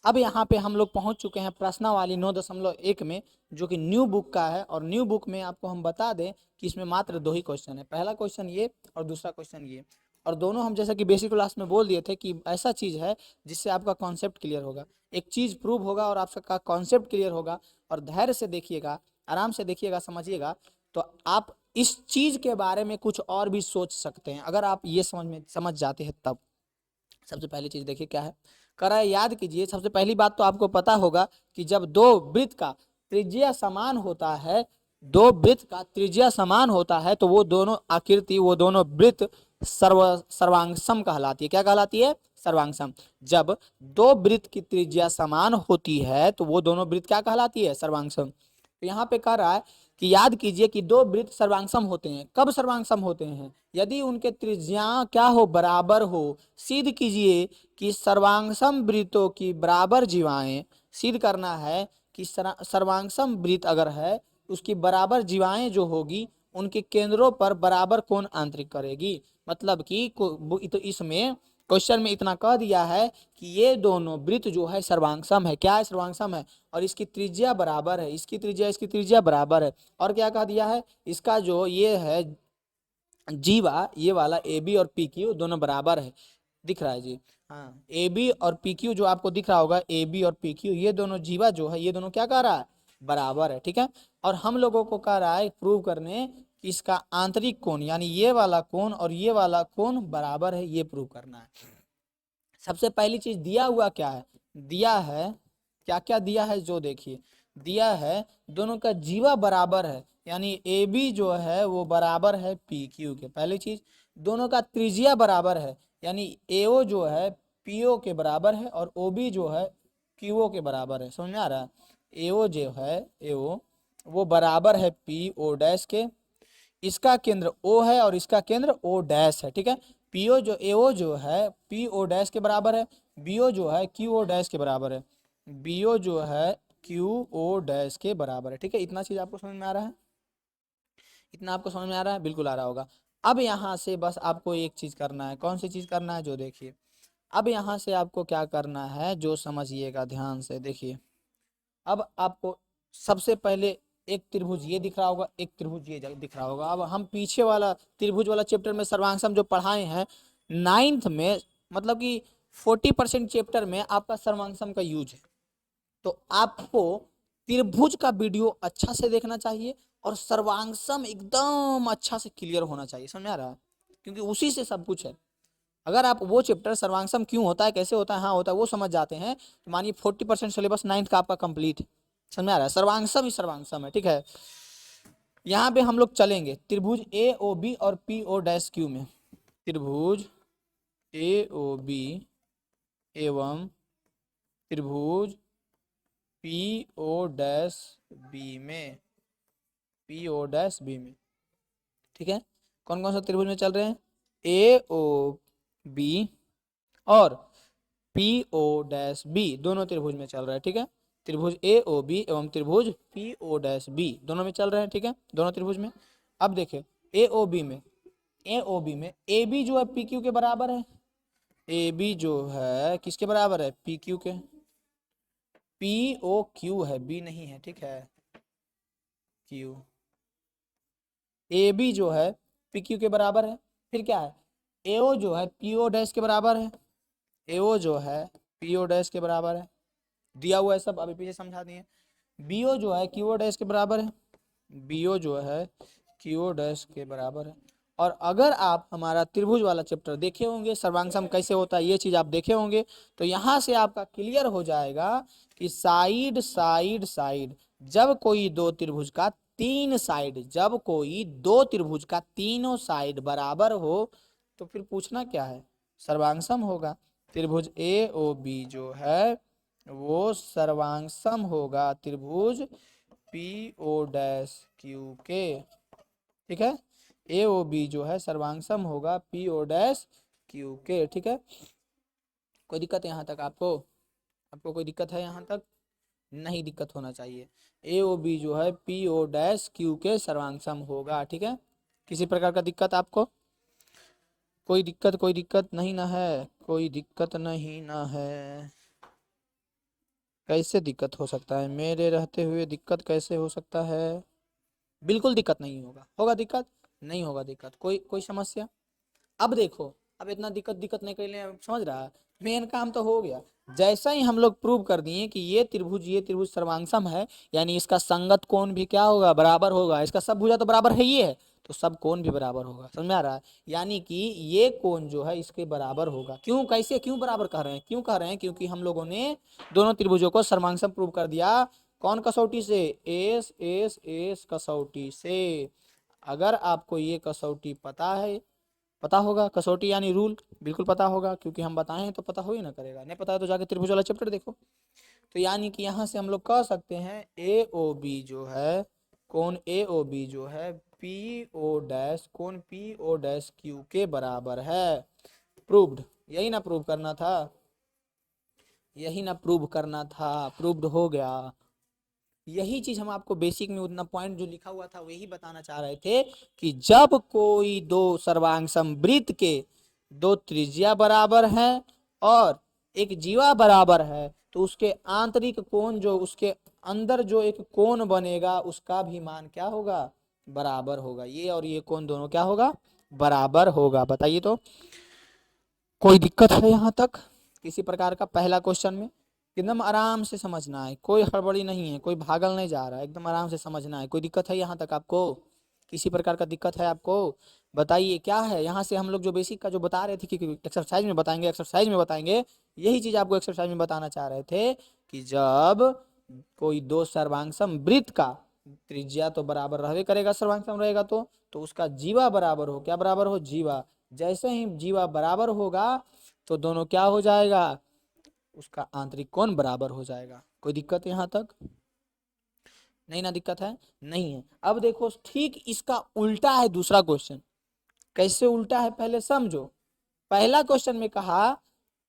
अब यहाँ पे हम लोग पहुंच चुके हैं प्रश्नावली 9.1 में, जो कि न्यू बुक का है। और न्यू बुक में आपको हम बता दें कि इसमें मात्र 2 ही क्वेश्चन है, पहला क्वेश्चन ये और दूसरा क्वेश्चन ये। और दोनों हम जैसा कि बेसिक क्लास में बोल दिए थे कि ऐसा चीज है जिससे आपका कॉन्सेप्ट क्लियर होगा, एक चीज प्रूव होगा और आपका कॉन्सेप्ट क्लियर होगा। और धैर्य से देखिएगा, आराम से देखिएगा, समझिएगा, तो आप इस चीज के बारे में कुछ और भी सोच सकते हैं अगर आप ये समझ जाते हैं तब। सबसे पहली चीज देखिए क्या है, कर रहा है, याद कीजिए। सबसे पहली बात तो आपको पता होगा कि जब दो वृत्त का त्रिज्या समान होता है, दो वृत्त का त्रिज्या समान होता है, तो वो दोनों आकृति, वो दोनों वृत्त सर्वांगसम कहलाती है। क्या कहलाती है? सर्वांगसम। जब दो वृत्त की त्रिज्या समान होती है तो वो दोनों वृत्त क्या कहलाती है? सर्वांगसम। तो यहाँ पे कह रहा है कि याद कीजिए कि दो वृत्त सर्वांगसम होते हैं। कब सर्वांगसम होते हैं? यदि उनके त्रिज्या क्या हो? बराबर हो। सिद्ध कीजिए कि सर्वांगसम वृत्तों की बराबर जीवाएं, सिद्ध करना है कि सर्वांगसम वृत्त अगर है उसकी बराबर जीवाएं जो होगी उनके केंद्रों पर बराबर कोण आंतरिक करेगी। मतलब कि तो इसमें क्वेश्चन में इतना कह दिया है कि ये दोनों वृत्त जो है सर्वांगसम है। क्या है? सर्वांगसम है। और इसकी त्रिज्या बराबर है, इसकी त्रिज्या बराबर है। और क्या कह दिया है? इसका जो ये है जीवा, ये वाला ए बी और पी क्यू दोनों बराबर है। दिख रहा है जी? हाँ, ए बी और पी क्यू जो आपको दिख रहा होगा, ए बी और पी क्यू, ये दोनों जीवा जो है ये दोनों क्या कह रहा है? बराबर है। ठीक है। और हम लोगों को कह रहा है प्रूव करने कि इसका आंतरिक कोण यानी ये वाला कोण और ये वाला कोण बराबर है, ये प्रूव करना है। सबसे पहली चीज दिया हुआ क्या है? दिया है, क्या क्या दिया है जो देखिए, दिया है दोनों का जीवा बराबर है, यानी ए बी जो है वो बराबर है पी क्यू के। पहली चीज, दोनों का त्रिज्या बराबर है, यानी एओ जो है पीओ के बराबर है और ओ बी जो है क्यूओ के बराबर है। समझ में आ रहा है? एओ जो है, एओ वो बराबर है पी ओ डैश के। इसका केंद्र O है और इसका केंद्र O डैश है। ठीक है। पीओ जो एओ जो है पी ओ डैश के बराबर है, बीओ जो है क्यू ओ डैश के बराबर है, बीओ जो है क्यू ओ डैश के बराबर है। ठीक है। इतना चीज आपको समझ में आ रहा है? इतना आपको समझ में आ रहा है? बिल्कुल आ रहा होगा। अब यहाँ से बस आपको एक चीज करना है। कौन सी चीज करना है? जो देखिए, अब यहाँ से आपको क्या करना है जो समझिएगा ध्यान से देखिए। अब आपको सबसे पहले एक त्रिभुज ये दिख रहा होगा, एक त्रिभुज ये दिख रहा होगा। अब हम पीछे वाला त्रिभुज वाला चैप्टर में सर्वांगसम जो पढ़ाए हैं 9th में, मतलब कि 40% चैप्टर में आपका सर्वांगसम का यूज है। तो आपको त्रिभुज का वीडियो अच्छा से देखना चाहिए और सर्वांगसम एकदम अच्छा से क्लियर होना चाहिए। समझ आ रहा है? क्योंकि उसी से सब कुछ है। अगर आप वो चैप्टर सर्वांगसम क्यों होता है, कैसे होता है, हाँ होता है, वो समझ जाते हैं, तो मानिए 40% सिलेबस 9th का आपका कंप्लीट है। समझ में आ रहा है? सर्वांगसम ही सर्वांगसम है। ठीक है। यहाँ पे हम लोग चलेंगे त्रिभुज ए ओ बी और पी ओ डैश क्यू में। त्रिभुज ए ओ बी एवं त्रिभुज पी ओ डैश बी में, पी ओ डैश बी में। ठीक है। कौन कौन सा त्रिभुज में चल रहे हैं? ए ओ बी और पी ओ डैश बी दोनों त्रिभुज में चल रहा है। ठीक है। त्रिभुज ए ओ बी एवं त्रिभुज पी ओ डैश बी दोनों में चल रहे हैं। ठीक है। दोनों त्रिभुज में। अब देखिए ए ओ बी में, ए ओ बी में ए बी जो है पी क्यू के बराबर है। ए बी जो है किसके बराबर है? पी क्यू के। पी ओ क्यू है, बी नहीं है। ठीक है। क्यू, ए बी जो है पी क्यू के बराबर है। फिर क्या है? एओ जो है पी ओ डैश के बराबर है। एओ जो है पी ओ डैश के बराबर है। दिया हुआ है सब, अभी पीछे समझा दिए। बीओ जो है क्यू ओ डैश के बराबर है। बीओ जो है क्यू ओ डैश के बराबर है। और अगर आप हमारा त्रिभुज वाला चैप्टर देखे होंगे, सर्वांगसम कैसे होता है ये चीज आप देखे होंगे, तो यहाँ से आपका क्लियर हो जाएगा कि साइड साइड साइड, जब कोई दो त्रिभुज का तीन साइड, जब कोई दो त्रिभुज का तीनों साइड बराबर हो तो फिर पूछना क्या है? सर्वांगसम होगा। त्रिभुज ए ओ बी जो है वो सर्वांगसम होगा त्रिभुज पी ओ डैश क्यू के। ठीक है। ए ओ बी जो है सर्वांगसम होगा पी ओ डैश क्यू के। ठीक है। कोई दिक्कत है यहाँ तक आपको? आपको कोई दिक्कत है यहाँ तक? नहीं दिक्कत होना चाहिए। ए ओ बी जो है पी ओ डैश क्यू के सर्वांगसम होगा। ठीक है। किसी प्रकार का दिक्कत आपको? कोई दिक्कत नहीं ना है? कोई दिक्कत नहीं ना है? कैसे दिक्कत हो सकता है? मेरे रहते हुए दिक्कत कैसे हो सकता है? बिल्कुल दिक्कत नहीं होगा। होगा दिक्कत? नहीं होगा दिक्कत। कोई कोई समस्या? अब देखो, अब इतना दिक्कत दिक्कत नहीं कर ले, समझ रहा है? मेन काम तो हो गया। जैसा ही हम लोग प्रूव कर दिए कि ये त्रिभुज सर्वांगसम है, यानी इसका संगत कोण भी क्या होगा? बराबर होगा। इसका सब भुजा तो बराबर है ही है, तो सब कोण भी बराबर होगा। समझ में आ रहा है? यानी कि ये कोण जो है इसके बराबर होगा। क्यों, कैसे, क्यों बराबर कह रहे हैं? क्यों कह रहे हैं? क्योंकि हम लोगों ने दोनों त्रिभुजों को सर्वांगसम प्रूव कर दिया। कौन कसौटी से? एस एस एस कसौटी से। अगर आपको ये कसौटी पता है, पता होगा कसौटी यानी रूल, बिल्कुल पता होगा, क्योंकि हम बताए हैं तो पता हो ही ना करेगा। नहीं पता है तो जाके त्रिभुज वाला चैप्टर देखो। तो यानी कि यहाँ से हम लोग कह सकते हैं ए ओ बी जो है, कौन ए ओ बी जो है पी ओ डैश, कौन पी ओ डैश क्यू के बराबर है। प्रूव्ड। यही ना प्रूव करना था, यही ना प्रूव करना था। प्रूव्ड हो गया। यही चीज हम आपको बेसिक में उतना पॉइंट जो लिखा हुआ था वही बताना चाह रहे थे कि जब कोई दो सर्वांग समवृत्त के दो त्रिज्या बराबर है और एक जीवा बराबर है, तो उसके आंतरिक कोण, जो उसके अंदर जो एक कोण बनेगा, उसका भी मान क्या होगा? बराबर होगा। ये और ये कोण दोनों क्या होगा? बराबर होगा। बताइए तो कोई दिक्कत है यहाँ तक किसी प्रकार का? पहला क्वेश्चन में एकदम आराम से समझना है, कोई हड़बड़ी नहीं है, कोई भागल नहीं जा रहा है, एकदम आराम से समझना है। कोई दिक्कत है यहाँ तक आपको? किसी प्रकार का दिक्कत है आपको? बताइए क्या है। यहाँ से हम लोग जो बेसिक का जो बता रहे थे कि एक्सरसाइज में बताएंगे, एक्सरसाइज में बताएंगे, यही चीज आपको एक्सरसाइज में बताना चाह रहे थे कि जब कोई दो सर्वांग समवृत्त का त्रिज्या तो बराबर रहवे करेगा, सर्वांग सम रहेगा तो उसका जीवा बराबर हो, क्या बराबर हो? जीवा। जैसे ही जीवा बराबर होगा तो दोनों क्या हो जाएगा? उसका आंतरिक कोण बराबर हो जाएगा। कोई दिक्कत यहाँ तक? नहीं ना दिक्कत है? नहीं है। अब देखो ठीक इसका उल्टा है दूसरा क्वेश्चन। कैसे उल्टा है पहले समझो। पहला क्वेश्चन में कहा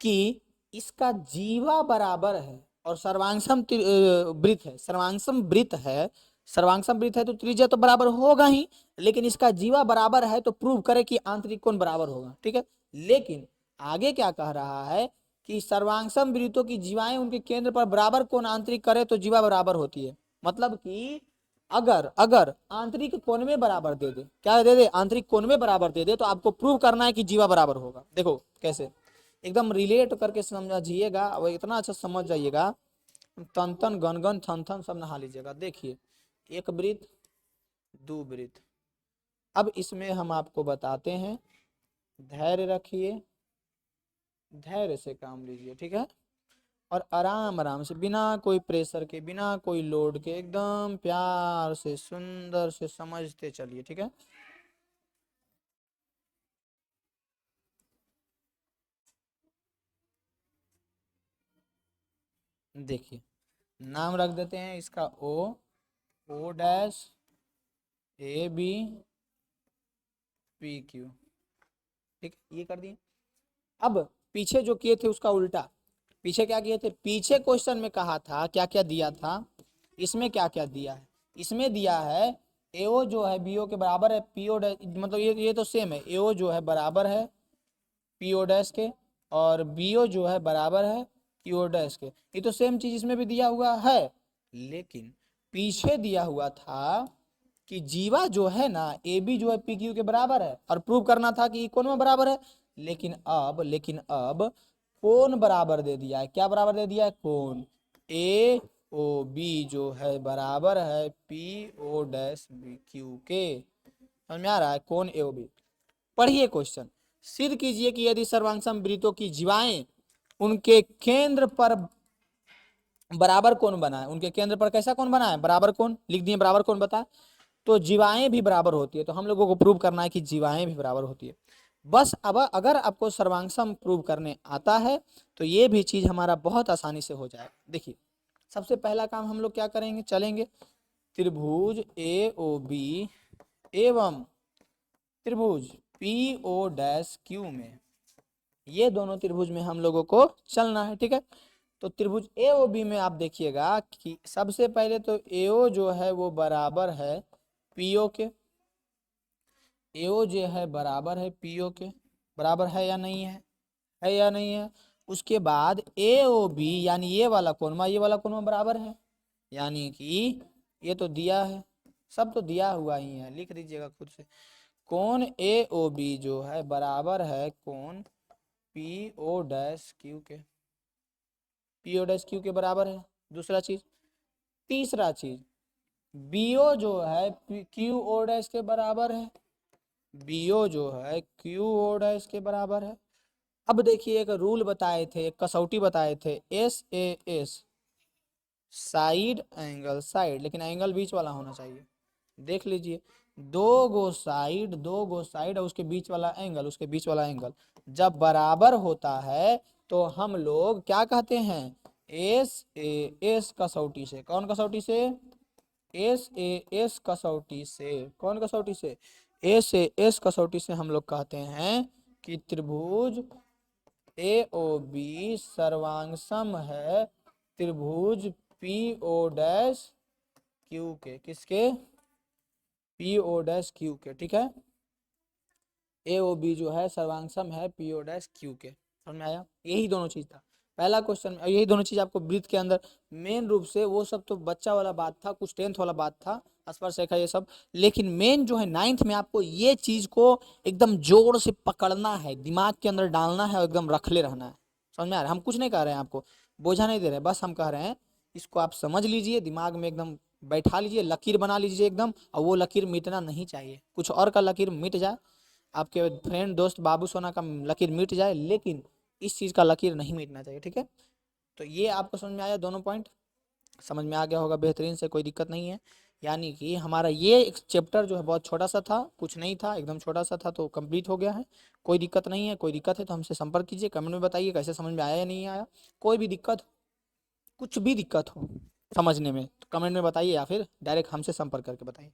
कि इसका जीवा बराबर है और सर्वांगसम वृत्त है, सर्वांगसम वृत्त है, सर्वांगसम वृत्त है तो त्रिज्या तो बराबर होगा ही, लेकिन इसका जीवा बराबर है तो प्रूव करे कि आंतरिक कोण बराबर होगा। ठीक है, लेकिन आगे क्या कह रहा है कि सर्वांगसम वृत्तों की जीवाएं उनके केंद्र पर बराबर कोण आंतरिक करे तो जीवा बराबर होती है। मतलब कि अगर अगर आंतरिक कोण में बराबर दे दे, क्या दे दे? आंतरिक कोण में बराबर दे दे, तो आपको प्रूव करना है कि जीवा बराबर होगा। देखो कैसे, एकदम रिलेट करके समझिएगा और इतना अच्छा समझ जाइएगा, तन तन गन गन थन थन सब नहा लीजिएगा। देखिए, एक वृत्त, दो वृत्त। अब इसमें हम आपको बताते हैं, धैर्य रखिए, धैर्य से काम लीजिए। ठीक है, और आराम आराम से, बिना कोई प्रेशर के, बिना कोई लोड के, एकदम प्यार से सुंदर से समझते चलिए। ठीक है, देखिए नाम रख देते हैं इसका O, O dash, A B, P Q. ठीक है, ये कर दिए। अब पीछे जो किए थे उसका उल्टा। पीछे क्या किए थे? पीछे क्वेश्चन में कहा था, क्या क्या दिया था, इसमें क्या क्या दिया है? इसमें दिया है एओ जो है बीओ के बराबर है, पीओ मतलब ये तो सेम है। एओ जो है बराबर है पीओ डैश के, और बीओ जो है बराबर है क्यू डैश के। ये तो सेम चीज इसमें भी दिया हुआ है, लेकिन पीछे दिया हुआ था कि जीवा जो है ना, ए बी जो है पी क्यू के बराबर है, और प्रूव करना था कि कौन में बराबर है। लेकिन अब कौन बराबर दे दिया है? क्या बराबर दे दिया है? कौन ए ओ बी जो है बराबर है P O dash B Q K. समझ में आ रहा है? कौन ए ओ बी। पढ़िए क्वेश्चन। सिद्ध कीजिए कि यदि सर्वांगसम वृत्तों की जीवाएं उनके केंद्र पर बराबर कोण बना है, उनके केंद्र पर कैसा कोण बना है? बराबर कोण। लिख दिए बराबर कोण बता, तो जीवाएं भी बराबर होती है। तो हम लोगों को प्रूव करना है कि जीवाएं भी बराबर होती है। बस अब अगर आपको सर्वांगसम प्रूव करने आता है तो ये भी चीज हमारा बहुत आसानी से हो जाएगा। देखिए, सबसे पहला काम हम लोग क्या करेंगे, चलेंगे त्रिभुज ए ओ बी एवं त्रिभुज पी ओ डैश क्यू में, ये दोनों त्रिभुज में हम लोगों को चलना है। ठीक है, तो त्रिभुज ए ओ बी में आप देखिएगा कि सबसे पहले तो एओ जो है वो बराबर है पीओ के। एओ जो है बराबर है पीओ के। बराबर है या नहीं है? है या नहीं है? उसके बाद ए ओ बी यानी ये वाला कोणमा बराबर है, यानी कि ये तो दिया है, सब तो दिया हुआ ही है, लिख दीजिएगा खुद से। कोण ए ओ बी जो है बराबर है कोण पी ओ डैश क्यू के, पी ओ डैश क्यू के बराबर है। दूसरा चीज, तीसरा चीज, बीओ जो है क्यू ओ डैश के बराबर है, बीओ जो है क्यू ओ डैश के बराबर है। अब देखिए एक रूल बताए थे, एक कसौटी बताए थे, S A S, side angle side, लेकिन एंगल बीच वाला होना चाहिए। देख लीजिए, दो गो साइड और उसके बीच वाला एंगल, उसके बीच वाला एंगल जब बराबर होता है तो हम लोग क्या कहते हैं, एस ए एस कसौटी से। कौन कसौटी से? एस ए एस कसौटी से। कौन कसौटी से? एस ए एस कसौटी से हम लोग कहते हैं कि त्रिभुज ए ओ बी सर्वांगसम है त्रिभुज पी ओ डैश क्यू के। किसके? पी ओ डैश क्यू के, ठीक है। ए ओ बी जो है सर्वांगसम है P O dash Q K. समझ में आया? यही दोनों चीज था पहला क्वेश्चन में, यही दोनों चीज आपको वृत्त के अंदर मेन रूप से, वो सब तो बच्चा वाला बात था, कुछ 10th वाला बात था, स्पर्श रेखा ये सब, लेकिन मेन जो है 9th में आपको ये चीज को एकदम जोर से पकड़ना है, दिमाग के अंदर डालना है और एकदम रखले रहना है। समझ में आ रहा है? हम कुछ नहीं कह रहे हैं आपको, बोझा नहीं दे रहे हैं, बस हम कह रहे हैं इसको आप समझ लीजिए, दिमाग में एकदम बैठा लीजिए, लकीर बना लीजिए एकदम, और वो लकीर मिटना नहीं चाहिए। कुछ और का लकीर मिट जाए, आपके फ्रेंड दोस्त बाबू सोना का लकीर मिट जाए, लेकिन इस चीज़ का लकीर नहीं मिटना चाहिए, ठीक है। तो ये आपको समझ में आया, दोनों पॉइंट समझ में आ गया होगा बेहतरीन से, कोई दिक्कत नहीं है। यानी कि हमारा ये एक चैप्टर जो है बहुत छोटा सा था, कुछ नहीं था, एकदम छोटा सा था, तो कंप्लीट हो गया है। कोई दिक्कत नहीं है, कोई दिक्कत है तो हमसे संपर्क कीजिए, कमेंट में बताइए कैसे समझ में आया या नहीं आया। कोई भी दिक्कत, कुछ भी दिक्कत हो समझने में तो कमेंट में बताइए, या फिर डायरेक्ट हमसे संपर्क करके बताइए।